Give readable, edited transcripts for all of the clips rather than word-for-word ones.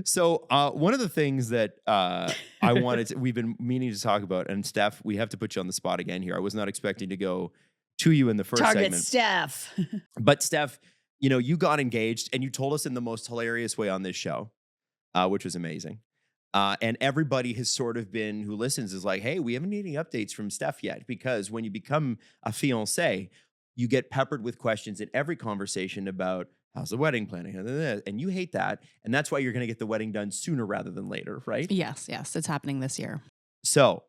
So one of the things that we've been meaning to talk about, and Steph, we have to put you on the spot again here. I was not expecting to go to you in the first Target segment. Stef. But Steph, you got engaged and you told us in the most hilarious way on this show, which was amazing. And everybody has sort of been, who listens, is like, hey, we haven't had any updates from Steph yet, because when you become a fiancé, you get peppered with questions in every conversation about how's the wedding planning, and you hate that. And that's why you're going to get the wedding done sooner rather than later, right? Yes, it's happening this year. So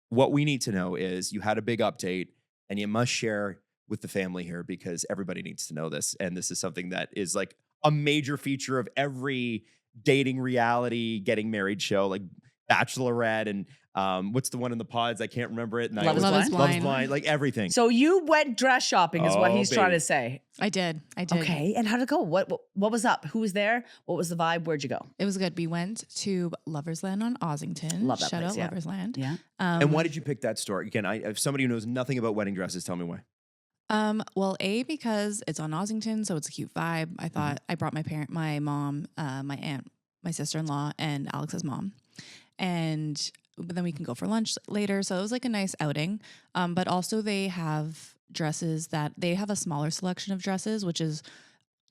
what we need to know is you had a big update and you must share with the family here, because everybody needs to know this. And this is something that is like a major feature of every dating reality, getting married show, like Bachelorette and what's the one in the pods? I can't remember it. And Love is Blind, like everything. So you went dress shopping is what he's trying to say. I did. Okay, and how'd it go? What was up? Who was there? What was the vibe? Where'd you go? It was good. We went to Lover's Land on Ossington. Love that Shout place, out yeah. Lover's Land. Yeah. And why did you pick that store? Again, if somebody who knows nothing about wedding dresses, tell me why. Well, because it's on Ossington, so it's a cute vibe. I thought I brought my mom, my aunt, my sister-in-law, and Alex's mom. But then we can go for lunch later. So it was like a nice outing. But also they have dresses they have a smaller selection of dresses, which is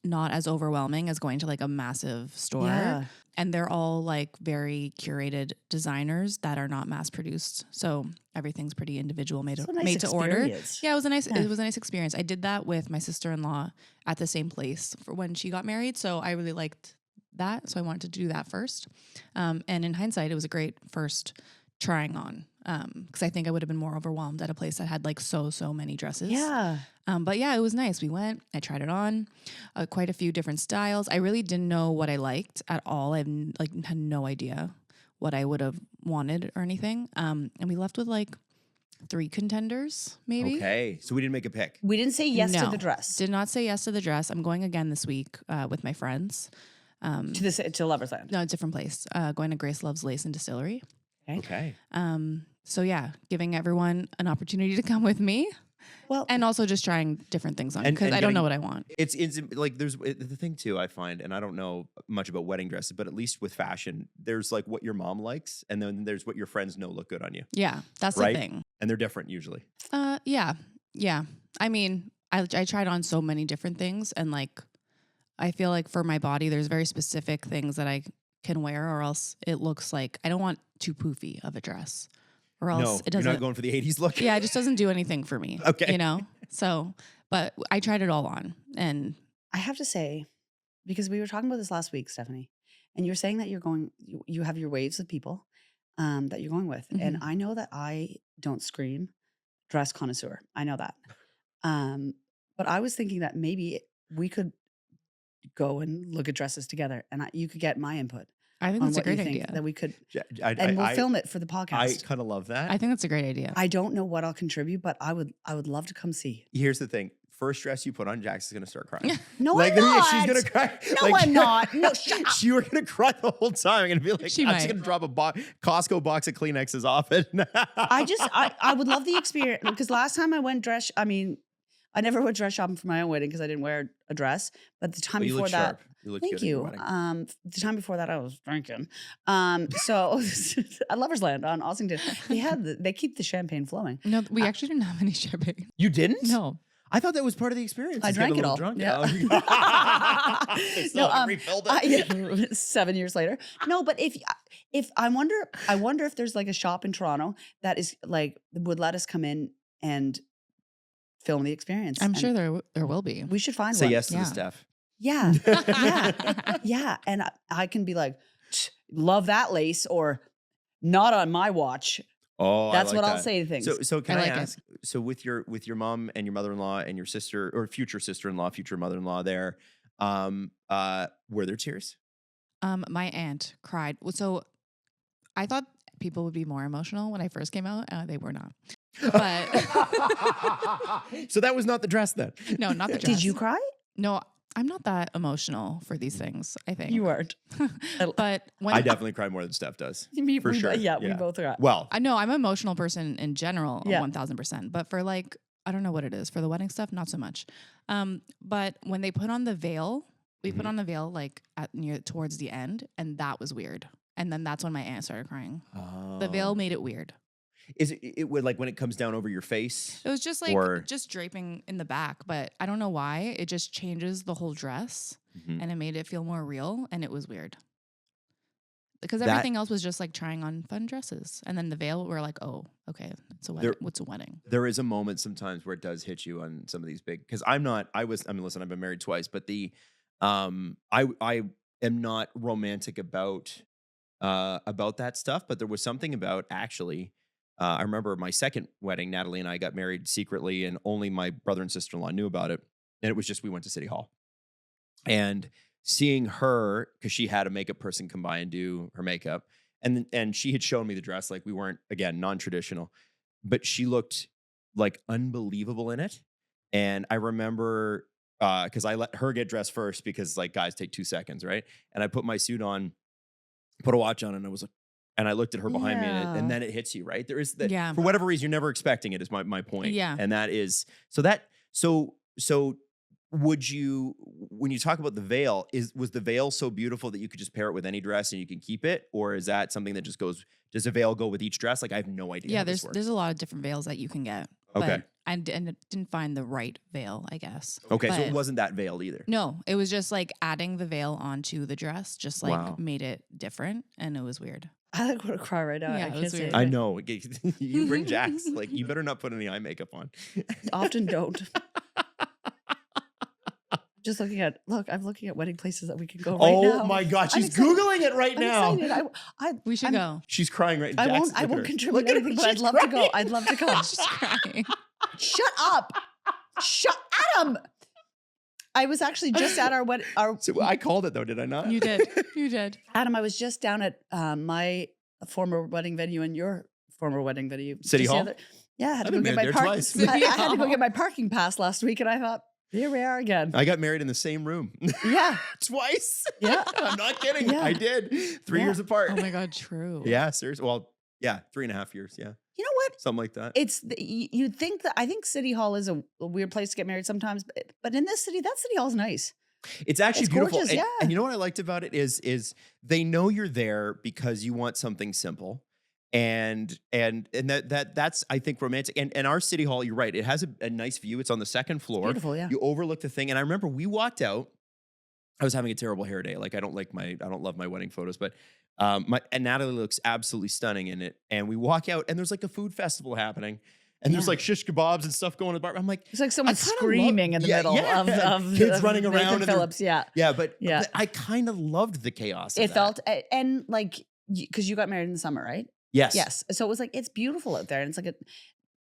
not as overwhelming as going to like a massive store. Yeah. And they're all like very curated designers that are not mass produced. So everything's pretty individual, made to order. Yeah, it was a nice experience. I did that with my sister-in-law at the same place for when she got married. So I really liked that. So I wanted to do that first. And in hindsight, it was a great first trying on. Because I think I would have been more overwhelmed at a place that had like so many dresses. Yeah. But yeah, it was nice. We went, I tried it on, quite a few different styles. I really didn't know what I liked at all. I had no idea what I would have wanted or anything. And we left with like 3 contenders, maybe. Okay, so we didn't make a pick. We didn't say yes to the dress. Did not say yes to the dress. I'm going again this week with my friends. To Lover's Land. No, a different place. Going to Grace Loves Lace and Distillery. Okay. So yeah, giving everyone an opportunity to come with me. Well, and also just trying different things on, because I don't know what I want. It's like there's the thing too, I find, and I don't know much about wedding dresses, but at least with fashion, there's like what your mom likes, and then there's what your friends know look good on you. Yeah, that's right? the thing. And they're different usually. Yeah. I mean, I tried on so many different things, and like, I feel like for my body, there's very specific things that I can wear, or else it looks like I don't want too poofy of a dress. Or else it doesn't. You're not going for the 80s look? Yeah, it just doesn't do anything for me. Okay. So, but I tried it all on. And I have to say, because we were talking about this last week, Stephanie, and you're saying that you have your waves of people that you're going with. And I know that I don't scream dress connoisseur. I know that. But I was thinking that maybe we could go and look at dresses together, and you could get my input. I think that's a great idea. That we could, and we'll film it for the podcast. I kind of love that. I think that's a great idea. I don't know what I'll contribute, but I would love to come see. Here's the thing. First dress you put on, Jax is going to start crying. No, I'm not. She's going to cry. No, I'm not. No, shut up. You were going to cry the whole time. I'm going to be like, I'm just going to drop a Costco box of Kleenexes off it. I would love the experience, because last time I went I never went dress shopping for my own wedding because I didn't wear a dress. But the time before that, thank you. The time before that, I was drinking. So at Lover's Land on Ossington, they keep the champagne flowing. No, we actually didn't have any champagne. You didn't? No. I thought that was part of the experience. I drank it all. Drunk. Yeah. Refilled it. 7 years later. No, but if I wonder if there's like a shop in Toronto that is like would let us come in and film the experience. I'm sure there will be. We should find Say one. yes to the Steph. Yeah. Yeah. And I can be like, love that lace, or not on my watch. Oh, that's like that. I'll say to things. So can I ask? So with your mom and your mother-in-law and your sister or future sister-in-law, future mother-in-law, there, were there tears? My aunt cried. So I thought people would be more emotional when I first came out. They were not. But so that was not the dress then. No, not the dress. Did you cry? No, I'm not that emotional for these things, I think. You weren't. But when I definitely cry more than Steph does. For sure. Yeah, we both are. Well, I know I'm an emotional person in general, 1000%. But for like, I don't know what it is. For the wedding stuff, not so much. But when they put on the veil We put on the veil like towards the end, and that was weird. And then that's when my aunt started crying. The veil made it weird. Is it would like when it comes down over your face? It was just like just draping in the back, but I don't know why. It just changes the whole dress, and it made it feel more real, and it was weird. Because everything else was just like trying on fun dresses, and then the veil, we're like, oh, okay, it's a wedding. What's a wedding? There is a moment sometimes where it does hit you on some of these big. Because I mean, listen, I've been married twice, but I am not romantic about that stuff. But there was something about actually. I remember my second wedding, Natalie and I got married secretly, and only my brother and sister-in-law knew about it. And it was just we went to City Hall, and seeing her, because she had a makeup person come by and do her makeup, and she had shown me the dress. Like we weren't, again, non-traditional, but she looked like unbelievable in it. And I remember because I let her get dressed first because like guys take 2 seconds, right? And I put my suit on, put a watch on, and I was like. And I looked at her behind me, and then it hits you, right? There is that for whatever reason, you're never expecting it. Is my point? Yeah, and that is so. Would you, when you talk about the veil, was the veil so beautiful that you could just pair it with any dress and you can keep it, or is that something that just goes? Does a veil go with each dress? Like I have no idea. Yeah, there's a lot of different veils that you can get. Okay, but I didn't find the right veil, I guess. Okay, so it wasn't that veiled either. No, it was just like adding the veil onto the dress, just like made it different, and it was weird. I like want to cry right now. Yeah, I can't say it. I know. You bring Jax. Like you better not put any eye makeup on. Often don't. Just looking at I'm looking at wedding places that we can go right now. Oh my God, she's Googling it right now. We should go. She's crying right now. I won't contribute anything, but I'd love to go. I'd love to go. She's crying. Shut up. Shut Adam. I was actually just at our wedding. So I called it though, did I not? You did. You did. Adam, I was just down at my former wedding venue and your former wedding venue. City Hall? I had to go get my I had to go get my parking pass last week, and I thought, here we are again. I got married in the same room. Yeah. Twice. Yeah. I'm not kidding. Yeah. I did. 3 years apart. Oh my God, true. Yeah, seriously. Well, yeah, 3.5 years. Yeah. You know what? Something like that. You'd think that I think City Hall is a weird place to get married sometimes, but in this city, that City Hall is nice. It's actually beautiful. Gorgeous, and you know what I liked about it is they know you're there because you want something simple. And that's I think romantic. And our City Hall, you're right. It has a nice view. It's on the second floor. Beautiful, yeah. You overlook the thing. And I remember we walked out. I was having a terrible hair day. Like I don't love my wedding photos, but and Natalie looks absolutely stunning in it. And we walk out, and there's like a food festival happening. And there's like shish kebabs and stuff going in the bar. I'm like, it's like someone screaming in the middle of kids running around. And Phillips, but I kind of loved the chaos. It felt, and like, because you got married in the summer, right? Yes. So it was like, it's beautiful out there. And it's like,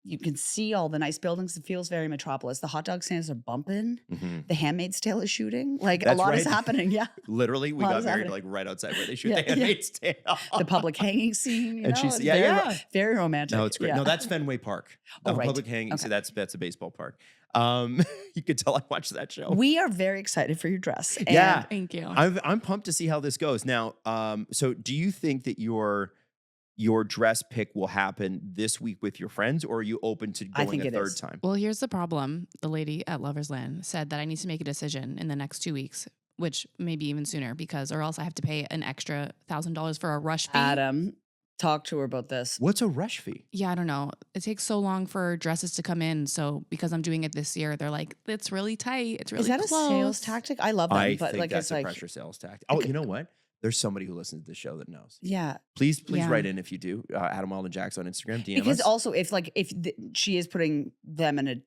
you can see all the nice buildings. It feels very metropolis. The hot dog stands are bumping. Mm-hmm. The Handmaid's Tale is shooting. Like a lot is happening. Yeah. Literally, we got married like right outside where they shoot the Handmaid's Tale. The public hanging scene. And she's very romantic. No, it's great. Yeah. No, that's Fenway Park. Right. Public hanging. Okay. So that's a baseball park. You could tell I watched that show. We are very excited for your dress. Yeah. Thank you. I'm pumped to see how this goes. Now, so do you think that your dress pick will happen this week with your friends, or are you open to going a third time? Well, here's the problem. The lady at Lover's Land said that I need to make a decision in the next 2 weeks, which maybe even sooner, or else I have to pay an extra $1,000 for a rush fee. Adam, talk to her about this. What's a rush fee? Yeah, I don't know. It takes so long for dresses to come in. So because I'm doing it this year, they're like, it's really tight. It's really close. Is that a sales tactic? I love them. I but think like that's it's a like pressure sales tactic. Oh, you know what? There's somebody who listens to the show that knows. Yeah. Please write in if you do. Adam Wild and Jax on Instagram. DM because us. also if she is putting them in a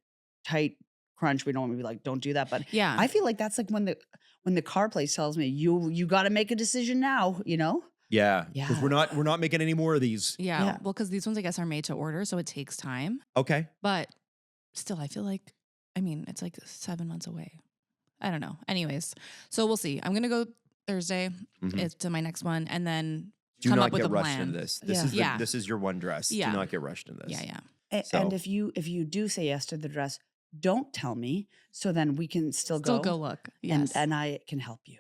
tight crunch, we don't want to be like, don't do that. But yeah, I feel like that's like when the car place tells me you got to make a decision now. You know. Yeah. Because we're not making any more of these. Yeah. Well, because these ones I guess are made to order, so it takes time. Okay. But still, I feel like it's like 7 months away. I don't know. Anyways, so we'll see. I'm gonna go Thursday to my next one, and then come up with a plan. Do not get rushed into this. This is your one dress. Yeah. Do not get rushed into this. Yeah. And if you do say yes to the dress, don't tell me, so then we can still go look. Yes. And I can help you.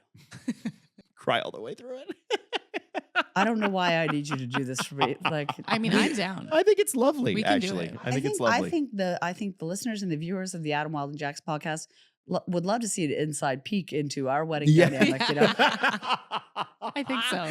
Cry all the way through it. I don't know why I need you to do this for me. Like, I'm down. I think it's lovely. We can actually, do it. I think it's lovely. I think the listeners and the viewers of the Adam Wild and Jax podcast would love to see an inside peek into our wedding Yeah. dynamic, you know? I think so.